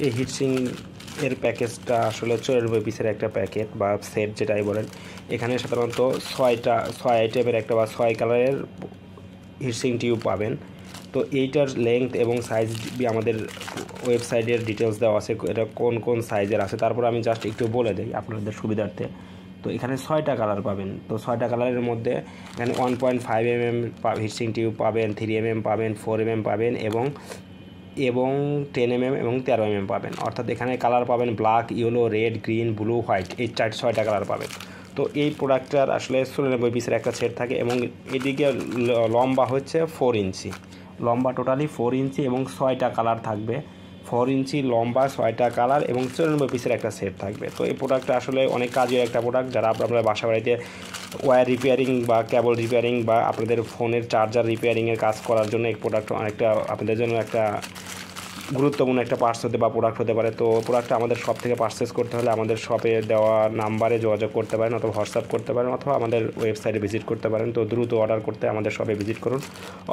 এই হিটসিং এর প্যাকেজটা আসলে 94 পিসের একটা প্যাকেট বা সেট যেটাই বলেন। এখানে সাধারণত 6 আইটেমের একটা বা 6 কালারের হিটসিং টিউব পাবেন। তো এইটার লেংথ এবং সাইজ আমাদের ওয়েবসাইটের ডিটেলস দেওয়া আছে, এটা কোন কোন সাইজের আছে। তারপর আমি জাস্ট একটু বলে দিই আপনাদের সুবিধার্থে। তো এখানে 6টা কালার পাবেন। তো 6টা কালারের মধ্যে এখানে 1.5 mm হিটসিং টিউব পাবেন, 3 mm পাবেন, 4 mm পাবেন এবং 10 mm এবং 13 mm পাবেন। অর্থাৎ এখানে কালার পাবেন black, yellow, red, green, blue, white, এই 6টা কালার পাবেন। তো এই প্রোডাক্টটার আসলে 94 পিসের একটা সেট থাকে এবং এদিকে লম্বা হচ্ছে 4 ইঞ্চি, লম্বা টোটালি 4 ইঞ্চি এবং 6টা কালার থাকবে। 4 ইঞ্চি লম্বা, 6টা কালার এবং 94 পিসের একটা সেট থাকবে। তো এই প্রোডাক্টটা আসলে অনেক কাজের একটা প্রোডাক্ট। যারা আপনারা বাসা বাড়িতে ওয়্যার রিপেয়ারিং বা কেবল রিপেয়ারিং বা আপনাদের ফোনের চার্জার রিপেয়ারিংয়ের কাজ করার জন্য এই প্রোডাক্ট অনেকটা আপনাদের জন্য একটা গুরুত্বপূর্ণ একটা পার্টস হতে বা প্রোডাক্ট হতে পারে। তো প্রোডাক্টটা আমাদের শপ থেকে পারচেস করতে হলে আমাদের শপে দেওয়া নাম্বারে যোগাযোগ করতে পারেন, অথবা হোয়াটসঅ্যাপ করতে পারেন, অথবা আমাদের ওয়েবসাইটে ভিজিট করতে পারেন। তো দ্রুত অর্ডার করতে আমাদের শপে ভিজিট করুন,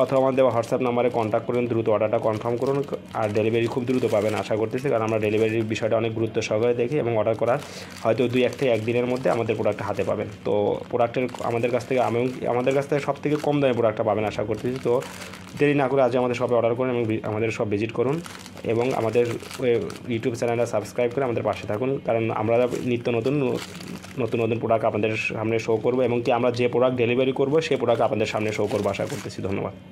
অথবা আমাদের হোয়াটসঅ্যাপ নাম্বারে কন্ট্যাক্ট করুন, দ্রুত অর্ডারটা কনফার্ম করুন। আর ডেলিভারি খুব দ্রুত পাবেন আশা করতেছি, কারণ আমরা ডেলিভারির বিষয়টা অনেক গুরুত্ব সহকারে দেখি এবং অর্ডার করার হয়তো 2-1 থেকে 1 দিনের মধ্যে আমাদের প্রোডাক্টটা হাতে পাবেন। তো প্রোডাক্টের আমাদের কাছ থেকে সব থেকে কম দামে প্রোডাক্টটা পাবেন আশা করতেছি। তো দেরি না করে আজ আমাদের শপে অর্ডার করুন এবং আমাদের শপ ভিজিট করুন এবং আমাদের ইউটিউব চ্যানেলটা সাবস্ক্রাইব করে আমাদের পাশে থাকুন, কারণ আমরা নিত্য নতুন প্রোডাক্ট আপনাদের সামনে শো করবো এবং কি আমরা যে প্রোডাক্ট ডেলিভারি করবো সেই প্রোডাক্ট আপনাদের সামনে শো করবো আশা করতেছি। ধন্যবাদ।